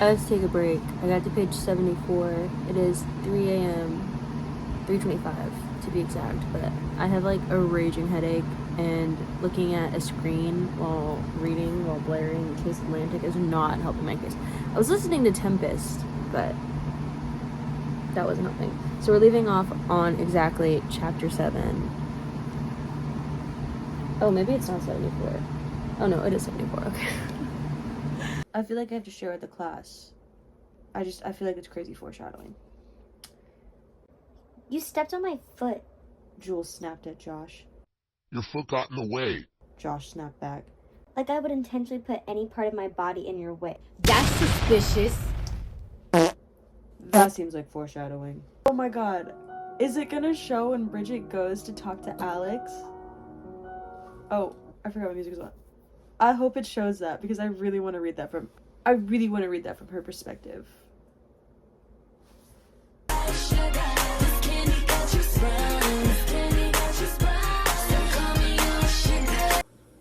I had to take a break. I got to page 74. It is 3 a.m. 3:25 to be exact, but I have like a raging headache, and looking at a screen while reading, while blaring Case Atlantic is not helping my case. I was listening to Tempest, but that wasn't helping. So we're leaving off on exactly chapter 7. Oh, maybe it's not 74. Oh no, it is 74, okay. I feel like I have to share with the class. I feel like it's crazy foreshadowing. You stepped on my foot. Jules snapped at Josh. Your foot got in the way. Josh snapped back. Like I would intentionally put any part of my body in your way. That's suspicious. That seems like foreshadowing. Oh my god. Is it gonna show when Bridget goes to talk to Alex? Oh, I forgot what music was on. I hope it shows that, because I really want to read that from her perspective.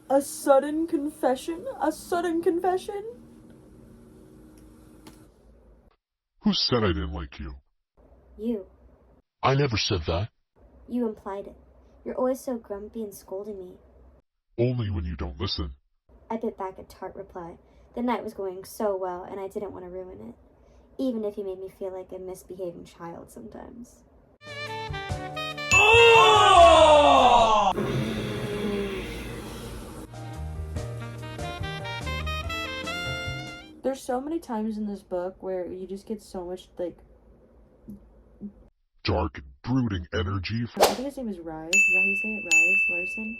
A sudden confession? A sudden confession? Who said I didn't like you? You. I never said that. You implied it. You're always so grumpy and scolding me. Only when you don't listen. I bit back a tart reply. The night was going so well, and I didn't want to ruin it. Even if you made me feel like a misbehaving child sometimes. Oh! There's so many times in this book where you just get so much, like, dark and brooding energy. I think his name is Rise. Is that how you say it? Rise Larson?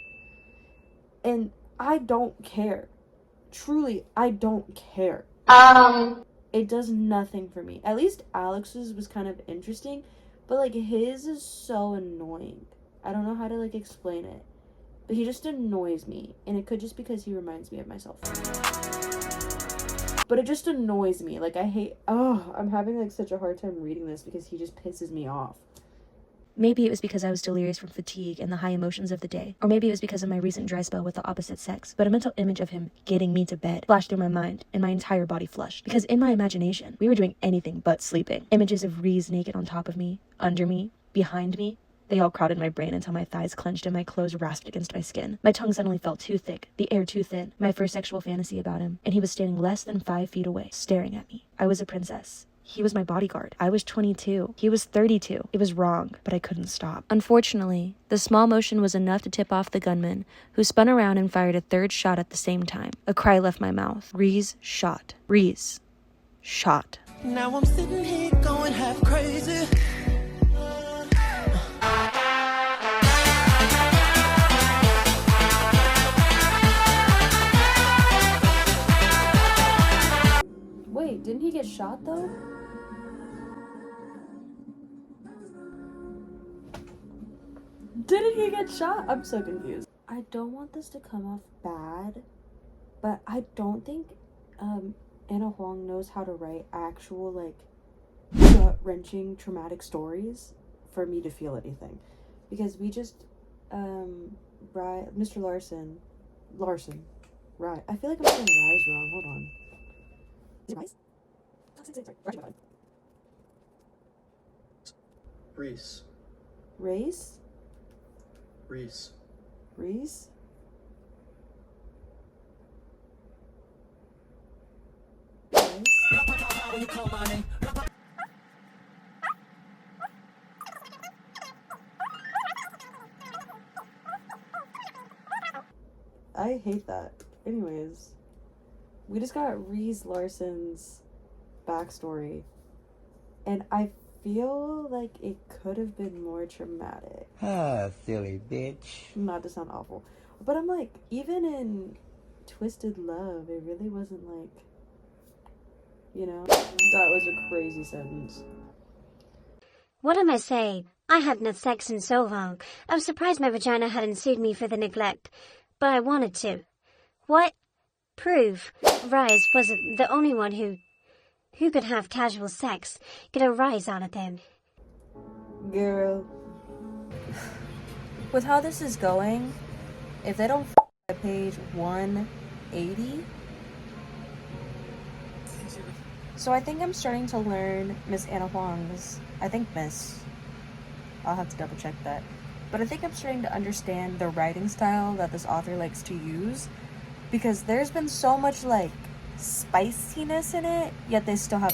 And I don't care. Truly, I don't care. It does nothing for me. At least Alex's was kind of interesting, but, like, his is so annoying. I don't know how to, like, explain it. But he just annoys me. And it could just because he reminds me of myself. But it just annoys me. Like, I'm having, like, such a hard time reading this because he just pisses me off. Maybe it was because I was delirious from fatigue and the high emotions of the day. Or maybe it was because of my recent dry spell with the opposite sex. But a mental image of him getting me to bed flashed through my mind, and my entire body flushed. Because in my imagination, we were doing anything but sleeping. Images of Reese naked on top of me, under me, behind me. They all crowded my brain until my thighs clenched and my clothes rasped against my skin. My tongue suddenly felt too thick, the air too thin. My first sexual fantasy about him. And he was standing less than 5 feet away, staring at me. I was a princess. He was my bodyguard. I was 22. He was 32. It was wrong, but I couldn't stop. Unfortunately, the small motion was enough to tip off the gunman, who spun around and fired a third shot at the same time. A cry left my mouth. Reese shot. Reese shot. Now I'm sitting here going half crazy. Wait, didn't he get shot, though? Didn't he get shot? I'm so confused. I don't want this to come off bad, but I don't think Ana Huang knows how to write actual, like, gut-wrenching traumatic stories for me to feel anything. Because we just, Mr. Larson, right. I feel like I'm saying Rise wrong. Hold on. Is it Rise? Sorry. Reese. Race? Reese. Reese? I hate that. Anyways, we just got Reese Larson's backstory, and I feel like it could have been more traumatic. Ah, silly bitch. Not to sound awful, but I'm like, even in Twisted Love, it really wasn't like, you know? That was a crazy sentence. What am I saying? I hadn't had sex in so long. I was surprised my vagina hadn't sued me for the neglect, but I wanted to. What? Prove. Rise wasn't the only one who could have casual sex, get a rise out of them. Girl. With how this is going, if they don't at page 180, So I think I'm starting to learn Miss Ana Huang's, I think Miss, I'll have to double check that. But I think I'm starting to understand the writing style that this author likes to use, because there's been so much like spiciness in it, yet they still have.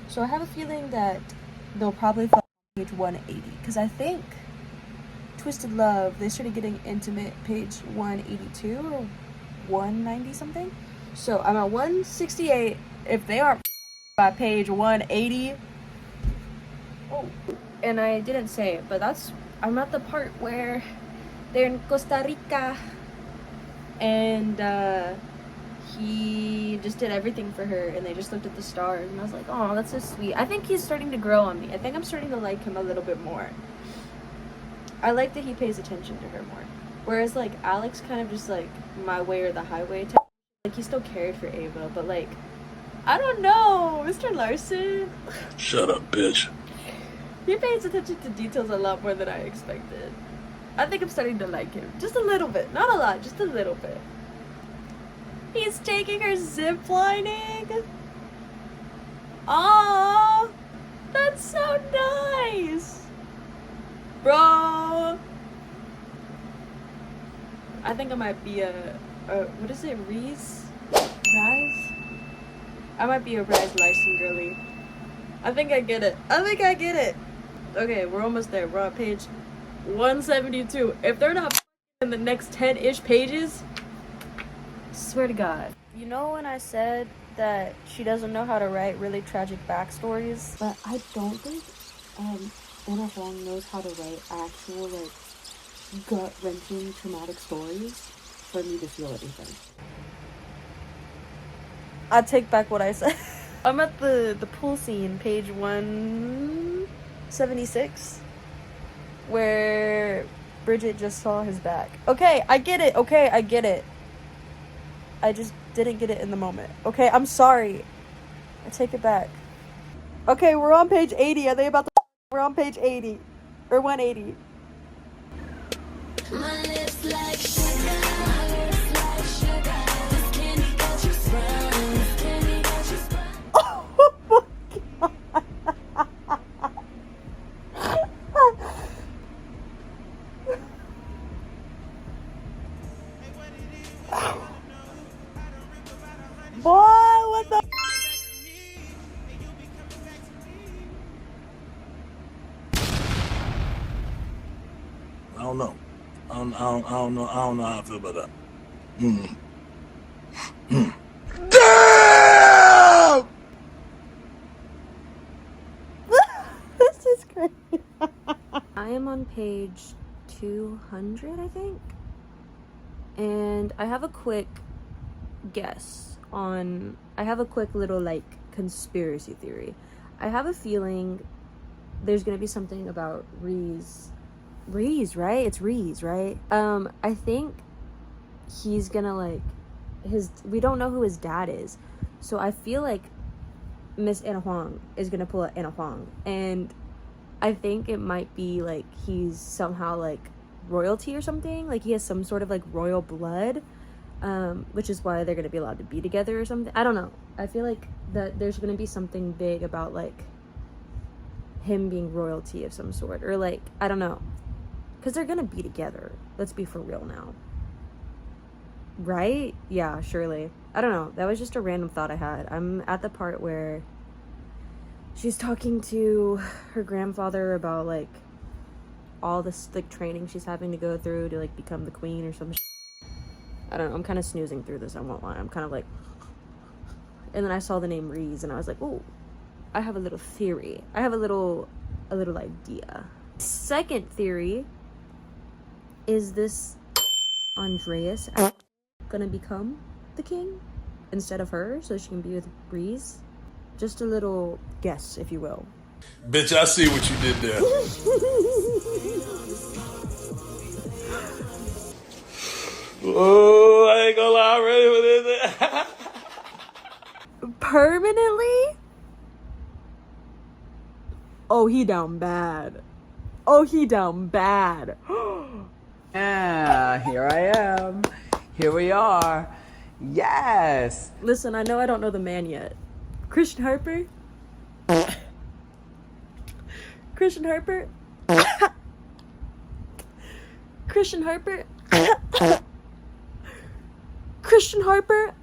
So I have a feeling that they'll probably fall on page 180, because I think Twisted Love, they started getting intimate page 182 or 190 something. So I'm at 168. If they aren't by page 180, oh, and I didn't say it, but I'm at the part where they're in Costa Rica, and he just did everything for her, and they just looked at the stars, and I was like, oh, that's so sweet. I think he's starting to grow on me. I think I'm starting to like him a little bit more. I like that he pays attention to her more, whereas like Alex kind of just like my way or the highway type. Like, he still cared for Ava, but like, I don't know, Mr. Larson. Shut up, bitch. He pays attention to details a lot more than I expected. I think I'm starting to like him. Just a little bit. Not a lot, just a little bit. He's taking her ziplining. Aww. That's so nice. Bro. I think I might be a what is it? Rise? I might be a Rise Larson girly. I think I get it. Okay, we're almost there. We're on page 172. If they're not in the next 10-ish pages, swear to God. You know when I said that she doesn't know how to write really tragic backstories? But I don't think Ana Huang knows how to write actual, like, gut-wrenching traumatic stories for me to feel anything. I take back what I said. I'm at the pool scene, page 176, where Bridget just saw his back. Okay, I get it. I just didn't get it in the moment. Okay, I'm sorry. I take it back. Okay, we're on page 80. Are they about to... We're on page 80. Or 180. My lips like sugar, my lips like sugar. This candy got you sprung, this candy got you sprung. Oh my God. Boy, what the... I don't know. I don't know how I feel about that. Damn! This is crazy. I am on page 200, I think. And I have a quick guess on... I have a quick little, like, conspiracy theory. I have a feeling there's gonna be something about Reese, right? It's Reese, right? I think he's gonna, like, we don't know who his dad is. So I feel like Miss Ana Huang is gonna pull out Ana Huang. And I think it might be, like, he's somehow, like, royalty or something. Like, he has some sort of, like, royal blood. Which is why they're gonna be allowed to be together or something. I don't know. I feel like that there's gonna be something big about, like, him being royalty of some sort. Or, like, I don't know. Because they're gonna be together. Let's be for real now. Right? Yeah, surely. I don't know. That was just a random thought I had. I'm at the part where she's talking to her grandfather about, like, all this, like, training she's having to go through to, like, become the queen or some shit. I don't know. I'm kind of snoozing through this. I won't lie. I'm kind of like... And then I saw the name Reese, and I was like, ooh, I have a little theory. I have a little idea. Second theory is this Andreas gonna become the king instead of her, so she can be with Reese? Just a little guess, if you will. Bitch, I see what you did there. Oh, I ain't gonna lie, I'm ready for this. Permanently? Oh, he down bad. Yeah, here I am. Here we are. Yes. Listen, I know I don't know the man yet, Christian Harper. Christian Harper. Christian Harper. Christian Harper.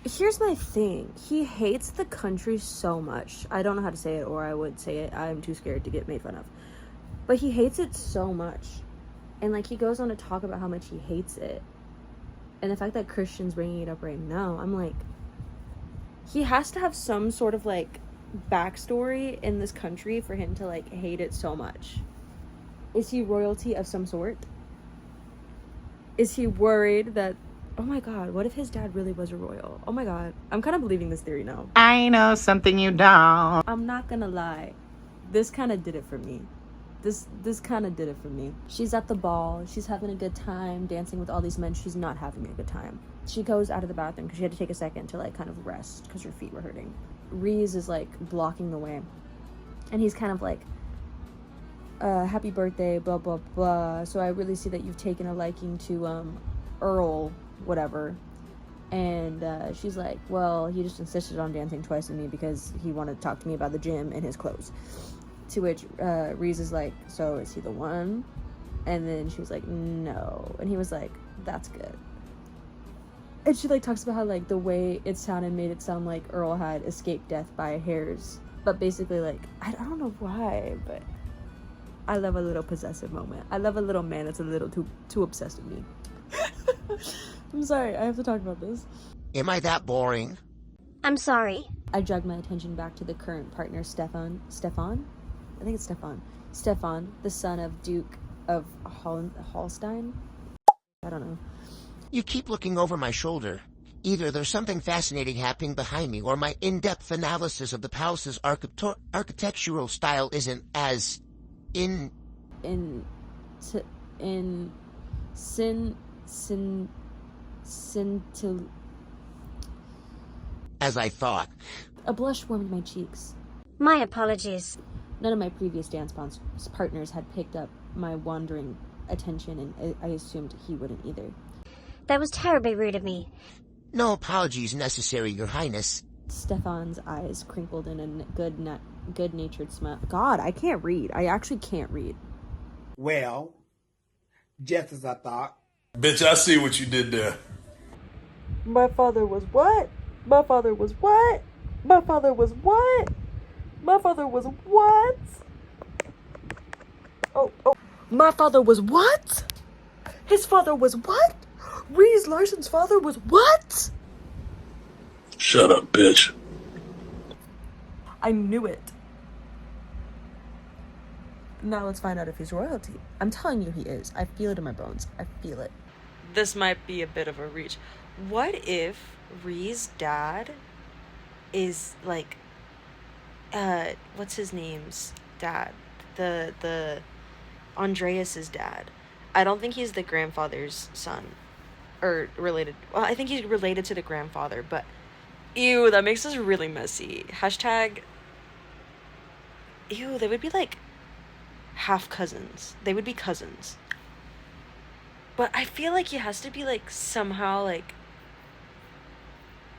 Here's my thing. He hates the country so much. I don't know how to say it, or I would say it. I'm too scared to get made fun of. But he hates it so much. And, like, he goes on to talk about how much he hates it. And the fact that Christian's bringing it up right now, I'm like, he has to have some sort of, like, backstory in this country for him to, like, hate it so much. Is he royalty of some sort? Is he worried that, oh my god, what if his dad really was a royal? Oh my god, I'm kind of believing this theory now. I know something you don't. I'm not gonna lie, this kind of did it for me. This kind of did it for me. She's at the ball, she's having a good time dancing with all these men. She's not having a good time. She goes out of the bathroom because she had to take a second to, like, kind of rest because her feet were hurting. Reese is, like, blocking the way, and he's kind of like, happy birthday, blah blah blah. So I really see that you've taken a liking to Earl whatever. And she's like, well, he just insisted on dancing twice with me because he wanted to talk to me about the gym and his clothes. To which Reese is like, so is he the one? And then she was like, no. And he was like, that's good. And she, like, talks about how, like, the way it sounded made it sound like Earl had escaped death by hairs. But basically, like, I don't know why, but I love a little possessive moment. I love a little man that's a little too obsessed with me. I'm sorry, I have to talk about this. Am I that boring? I'm sorry. I dragged my attention back to the current partner, Stefan? I think it's Stefan. Stefan, the son of Duke of Holstein? I don't know. You keep looking over my shoulder. Either there's something fascinating happening behind me, or my in-depth analysis of the palace's architectural style isn't as as I thought. A blush warmed my cheeks. My apologies. None of my previous dance partners had picked up my wandering attention, and I assumed he wouldn't either. That was terribly rude of me. No apologies necessary, Your Highness. Stefan's eyes crinkled in a good-natured smile. God, I can't read. I actually can't read. Well, just as I thought. Bitch, I see what you did there. My father was what? My father was what? My father was what? My father was what? Oh. My father was what? His father was what? Reese Larson's father was what? Shut up, bitch. I knew it. Now let's find out if he's royalty. I'm telling you he is. I feel it in my bones. I feel it. This might be a bit of a reach. What if Ree's dad is like, what's his name's dad? The Andreas's dad. I don't think he's the grandfather's son. Or related. Well, I think he's related to the grandfather, but ew, that makes us really messy. Hashtag, ew, they would be like half cousins. They would be cousins. But I feel like he has to be like somehow like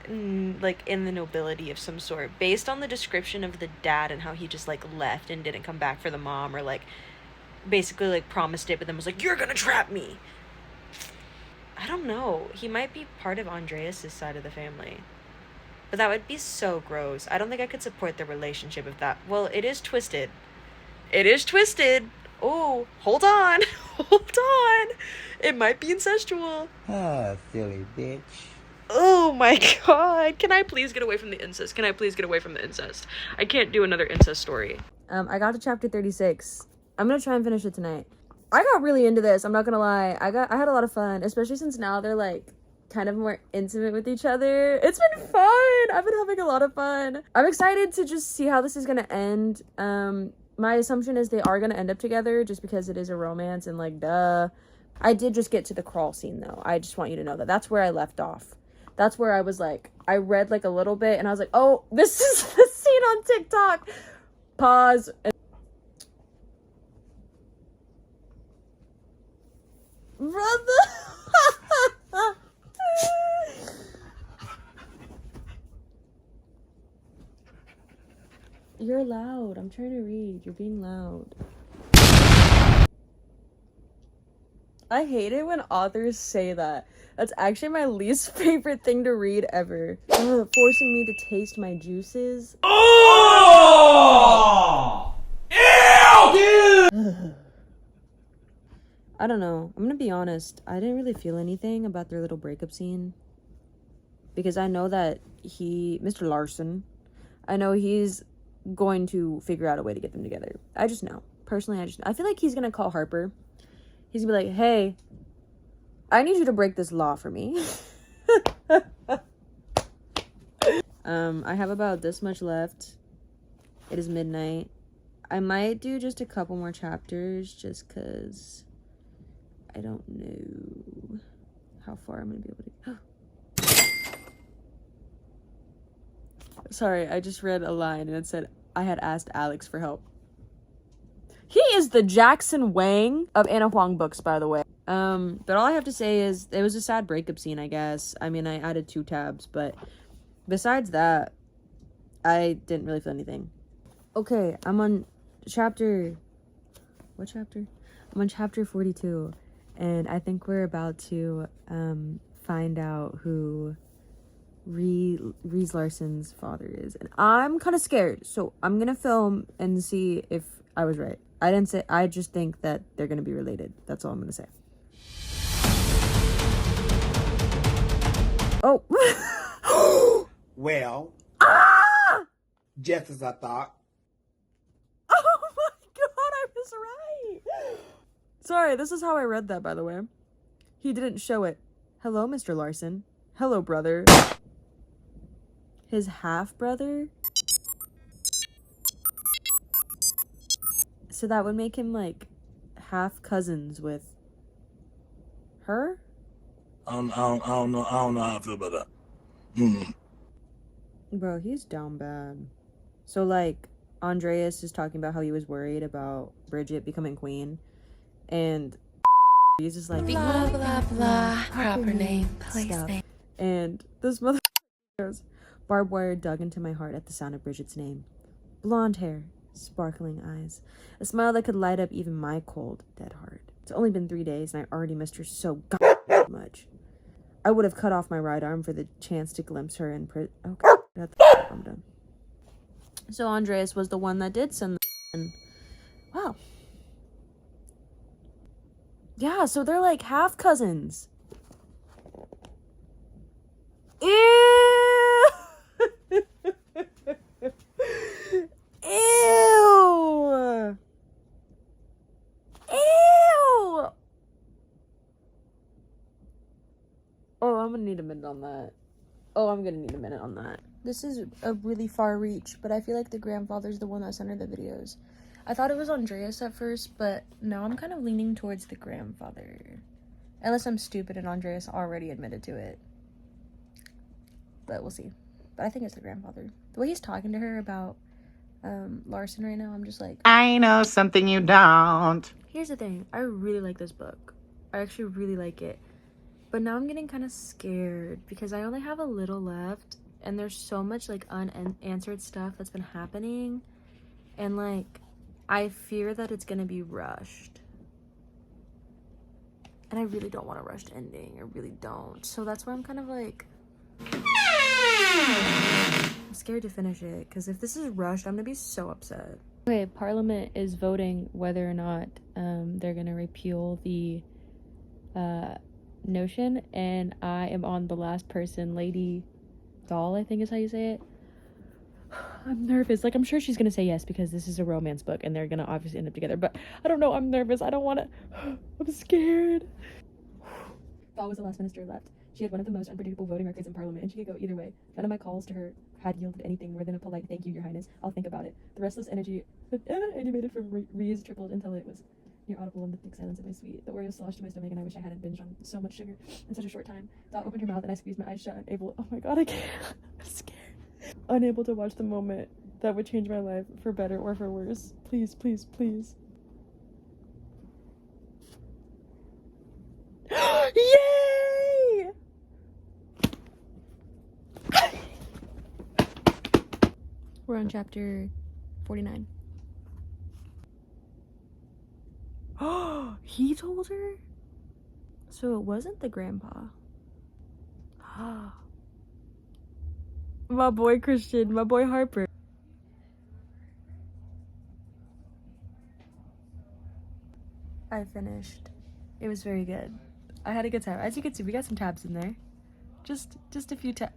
in the nobility of some sort, based on the description of the dad and how he just like left and didn't come back for the mom, or like basically like promised it but then was like, you're gonna trap me. I don't know. He might be part of Andreas's side of the family. But that would be so gross. I don't think I could support the relationship of that. Well, it is twisted. It is twisted. Oh, hold on. Hold on. It might be incestual. Ah, silly bitch. Oh my god. Can I please get away from the incest? Can I please get away from the incest? I can't do another incest story. I got to chapter 36. I'm gonna try and finish it tonight. I got really into this, I'm not gonna lie. I had a lot of fun, especially since now they're like kind of more intimate with each other. It's been fun. I've been having a lot of fun. I'm excited to just see how this is gonna end. My assumption is they are gonna end up together just because it is a romance and like duh. I did just get to the crawl scene though. I just want you to know that that's where I left off. That's where I was like, I read like a little bit and I was like, oh, this is the scene on TikTok. Pause. Brother. You're loud. I'm trying to read. You're being loud. I hate it when authors say that. That's actually my least favorite thing to read ever. Ugh, forcing me to taste my juices. Oh! Ew, dude! I don't know. I'm gonna be honest. I didn't really feel anything about their little breakup scene. Because I know that Mr. Larson, I know he's going to figure out a way to get them together. I just know. Personally, I feel like he's gonna call Harper. He's gonna be like, hey, I need you to break this law for me. I have about this much left. It is midnight. I might do just a couple more chapters just because I don't know how far I'm gonna be able to go. Sorry, I just read a line and it said, I had asked Alex for help. He is the Jackson Wang of Ana Huang books, by the way. But all I have to say is it was a sad breakup scene, I guess. I mean, I added 2 tabs, but besides that, I didn't really feel anything. Okay, I'm on chapter... What chapter? I'm on chapter 42, and I think we're about to find out who Reese Larson's father is. And I'm kind of scared, so I'm gonna film and see if I was right. I just think that they're gonna be related. That's all I'm gonna say. Oh. Well, just as I thought. Oh my god, I was right. Sorry, this is how I read that, by the way. He didn't show it. Hello, Mr. Larson. Hello, brother. His half-brother? So that would make him, like, half cousins with her? I don't know how I feel about that. Bro, he's down bad. So, like, Andreas is talking about how he was worried about Bridget becoming queen. And he's just like, Blah, blah, blah. Proper name, place stuff. name. And this mother goes, barbed wire dug into my heart at the sound of Bridget's name. Blonde hair, sparkling eyes, a smile that could light up even my cold, dead heart. It's only been 3 days and I already missed her so much. I would have cut off my right arm for the chance to glimpse her in prison. Okay, I'm done. So Andreas was the one that did send them. Wow. Yeah, so they're like half cousins. Ew! Ew! Ew! Oh, I'm gonna need a minute on that. This is a really far reach, but I feel like the grandfather's the one that centered the videos. I thought it was Andreas at first, but now I'm kind of leaning towards the grandfather. Unless I'm stupid and Andreas already admitted to it. But we'll see. But I think it's the grandfather. The way he's talking to her about Larson right now, I'm just like... I know something you don't. Here's the thing. I really like this book. I actually really like it. But now I'm getting kind of scared because I only have a little left. And there's so much, like, unanswered stuff that's been happening. And, like, I fear that it's gonna be rushed. And I really don't want a rushed ending. I really don't. So that's why I'm kind of, like... I'm scared to finish it. Because if this is rushed, I'm gonna be so upset. Okay, Parliament is voting whether or not they're gonna repeal the notion. And I am on the last person, Lady Doll, I think is how you say it. I'm nervous. Like, I'm sure she's gonna say yes because this is a romance book and they're gonna obviously end up together. But I don't know. I'm nervous. I don't want to. I'm scared. Doll was the last minister left. She had one of the most unpredictable voting records in Parliament, and she could go either way. None of my calls to her had yielded anything more than a polite "Thank you, Your Highness. I'll think about it." The restless energy animated from Reese tripled until it was near audible in the thick silence of my suite. The Oreos sloshed to my stomach, and I wish I hadn't binged on so much sugar in such a short time. Dot opened her mouth, and I squeezed my eyes shut, unable. Oh my god, I can't. I'm scared. Unable to watch the moment that would change my life for better or for worse. Please, please, please. Yay! We're on chapter 49. Oh, he told her? So it wasn't the grandpa. My boy Christian, my boy Harper. I finished. It was very good. I had a good time. As you can see, we got some tabs in there. Just a few tabs.